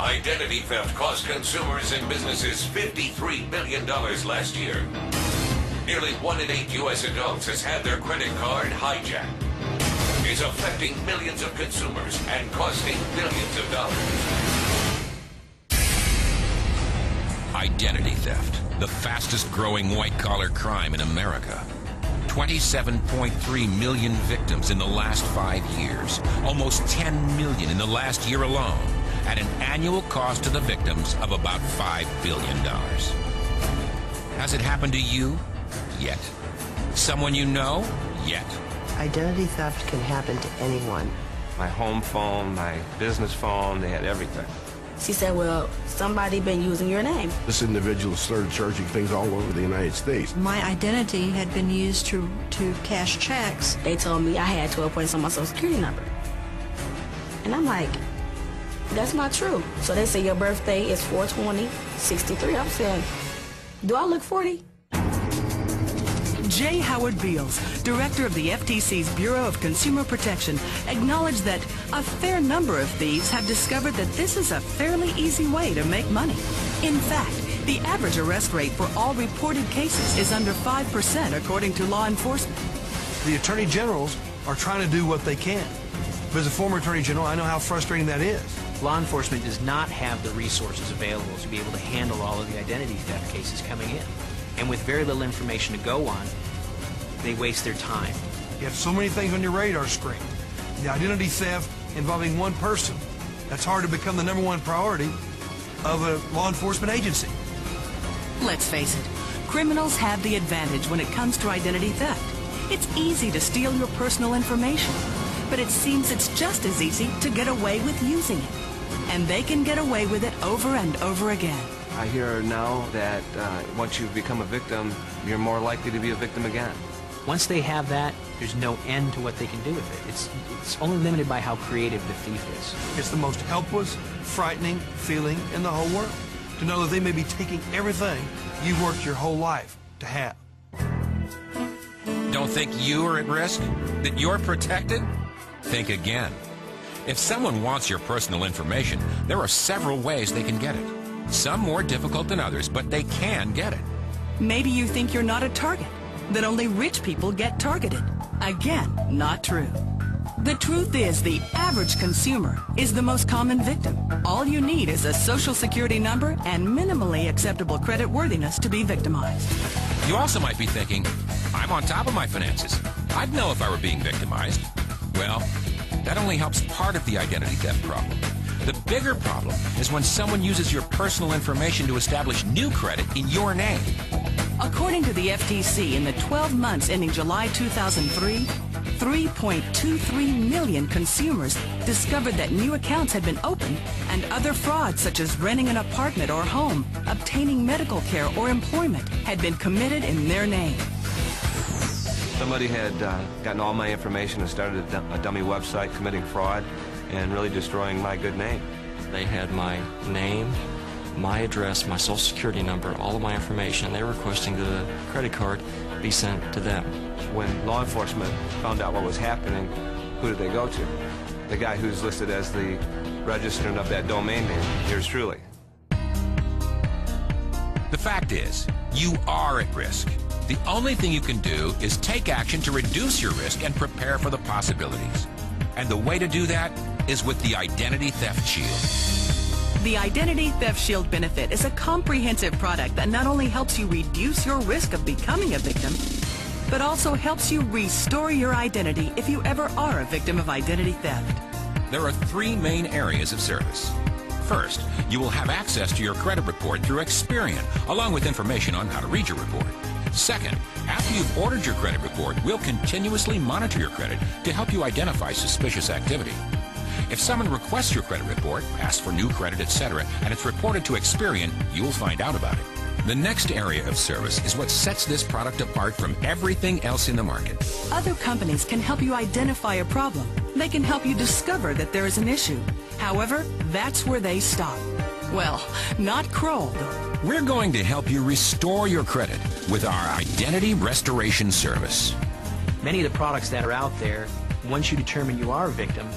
Identity theft cost consumers and businesses $53 billion last year. Nearly 1 in 8 U.S. adults has had their credit card hijacked. It's affecting millions of consumers and costing billions of dollars. Identity theft, the fastest growing white-collar crime in America. 27.3 million victims in the last 5 years, almost 10 million in the last year alone, at an annual cost to the victims of about $5 billion. Has it happened to you? Yet. Someone you know? Yet. Identity theft can happen to anyone. My home phone, my business phone, they had everything. She said, well, somebody been using your name. This individual started charging things all over the United States. My identity had been used to cash checks. They told me I had 12 points on my Social Security number. And I'm like, that's not true. So they say your birthday is 4/20/63. I'm saying, do I look 40? J. Howard Beals, director of the FTC's Bureau of Consumer Protection, acknowledged that a fair number of thieves have discovered that this is a fairly easy way to make money. In fact, the average arrest rate for all reported cases is under 5%, according to law enforcement. The attorney generals are trying to do what they can. But as a former attorney general, I know how frustrating that is. Law enforcement does not have the resources available to be able to handle all of the identity theft cases coming in. And with very little information to go on, they waste their time. You have so many things on your radar screen. The identity theft involving one person, that's hard to become the #1 priority of a law enforcement agency. Let's face it, criminals have the advantage when it comes to identity theft. It's easy to steal your personal information, but it seems it's just as easy to get away with using it. And they can get away with it over and over again. I hear now that once you've become a victim, you're more likely to be a victim again. Once they have that, there's no end to what they can do with it. It's only limited by how creative the thief is. It's the most helpless, frightening feeling in the whole world, to know that they may be taking everything you've worked your whole life to have. Don't think you are at risk? That you're protected? Think again. If someone wants your personal information, there are several ways they can get it. Some more difficult than others, but they can get it. Maybe you think you're not a target, that only rich people get targeted. Again, not true. The truth is, the average consumer is the most common victim. All you need is a Social Security number and minimally acceptable credit worthiness to be victimized. You also might be thinking, I'm on top of my finances. I'd know if I were being victimized. Well, that only helps part of the identity theft problem. The bigger problem is when someone uses your personal information to establish new credit in your name. According to the FTC, in the 12 months ending July 2003, 3.23 million consumers discovered that new accounts had been opened, and other frauds such as renting an apartment or home, obtaining medical care or employment had been committed in their name. Somebody had gotten all my information and started a dummy website committing fraud and really destroying my good name. They had my name, my address, my Social Security number, all of my information, and they were requesting the credit card be sent to them. When law enforcement found out what was happening, who did they go to? The guy who's listed as the registrant of that domain name, yours truly. The fact is, you are at risk. The only thing you can do is take action to reduce your risk and prepare for the possibilities. And the way to do that is with the Identity Theft Shield. The Identity Theft Shield benefit is a comprehensive product that not only helps you reduce your risk of becoming a victim, but also helps you restore your identity if you ever are a victim of identity theft. There are 3 main areas of service. First, you will have access to your credit report through Experian, along with information on how to read your report. Second, after you've ordered your credit report, we'll continuously monitor your credit to help you identify suspicious activity. If someone requests your credit report, asks for new credit, etc., and it's reported to Experian, you'll find out about it. The next area of service is what sets this product apart from everything else in the market. Other companies can help you identify a problem. They can help you discover that there is an issue. However, that's where they stop. Well, not Kroll. We're going to help you restore your credit with our Identity Restoration Service. Many of the products that are out there, once you determine you are a victim,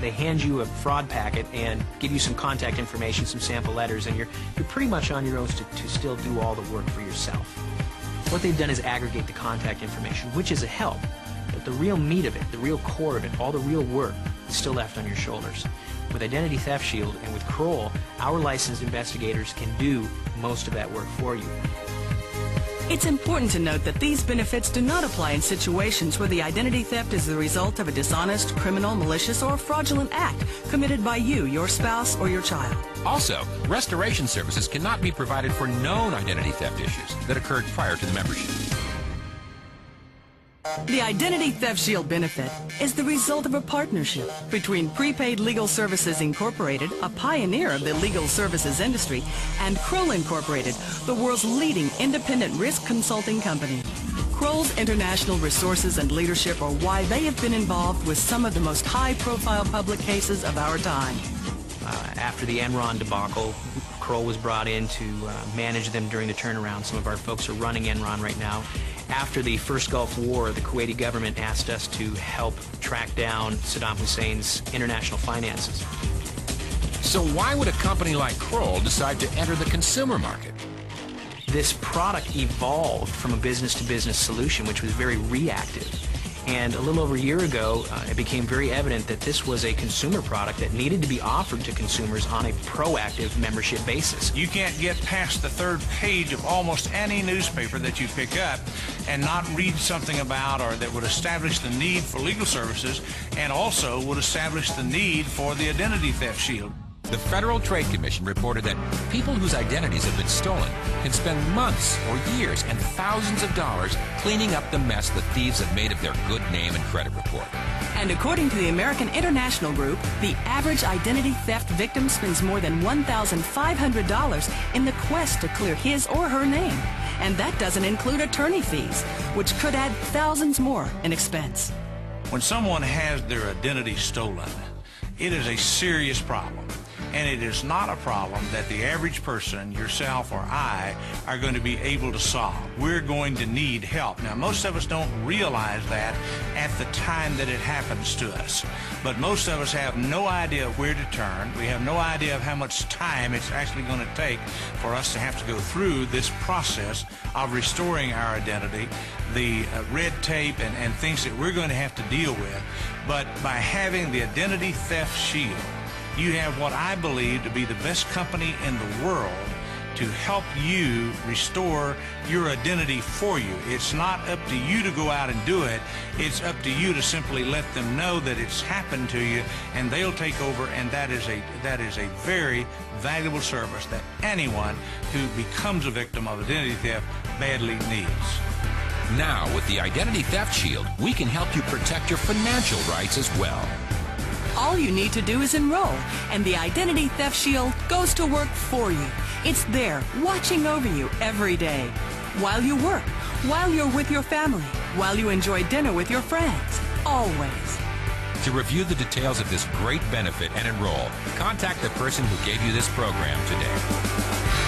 they hand you a fraud packet and give you some contact information, some sample letters, and you're pretty much on your own to still do all the work for yourself. What they've done is aggregate the contact information, which is a help, but the real meat of it, the real core of it, all the real work is still left on your shoulders. With Identity Theft Shield and with Kroll, our licensed investigators can do most of that work for you. It's important to note that these benefits do not apply in situations where the identity theft is the result of a dishonest, criminal, malicious, or fraudulent act committed by you, your spouse, or your child. Also, restoration services cannot be provided for known identity theft issues that occurred prior to the membership. The Identity Theft Shield benefit is the result of a partnership between Prepaid Legal Services Incorporated, a pioneer of the legal services industry, and Kroll Incorporated, the world's leading independent risk consulting company. Kroll's international resources and leadership are why they have been involved with some of the most high-profile public cases of our time. After the Enron debacle, Kroll was brought in to manage them during the turnaround. Some of our folks are running Enron right now. After the first Gulf War, the Kuwaiti government asked us to help track down Saddam Hussein's international finances. So why would a company like Kroll decide to enter the consumer market? This product evolved from a business-to-business solution, which was very reactive. And a little over a year ago, it became very evident that this was a consumer product that needed to be offered to consumers on a proactive membership basis. You can't get past the third page of almost any newspaper that you pick up and not read something about or that would establish the need for legal services and also would establish the need for the Identity Theft Shield. The Federal Trade Commission reported that people whose identities have been stolen can spend months or years and thousands of dollars cleaning up the mess the thieves have made of their good name and credit report. And according to the American International Group, the average identity theft victim spends more than $1,500 in the quest to clear his or her name. And that doesn't include attorney fees, which could add thousands more in expense. When someone has their identity stolen, it is a serious problem. And it is not a problem that the average person, yourself or I, are going to be able to solve. We're going to need help. Now, most of us don't realize that at the time that it happens to us. But most of us have no idea where to turn. We have no idea of how much time it's actually going to take for us to have to go through this process of restoring our identity, the red tape and things that we're going to have to deal with. But by having the Identity Theft Shield, you have what I believe to be the best company in the world to help you restore your identity for you. It's not up to you to go out and do it. It's up to you to simply let them know that it's happened to you, and they'll take over, and that is a very valuable service that anyone who becomes a victim of identity theft badly needs. Now, with the Identity Theft Shield, we can help you protect your financial rights as well. All you need to do is enroll, and the Identity Theft Shield goes to work for you. It's there, watching over you every day. While you work, while you're with your family, while you enjoy dinner with your friends. Always. To review the details of this great benefit and enroll, contact the person who gave you this program today.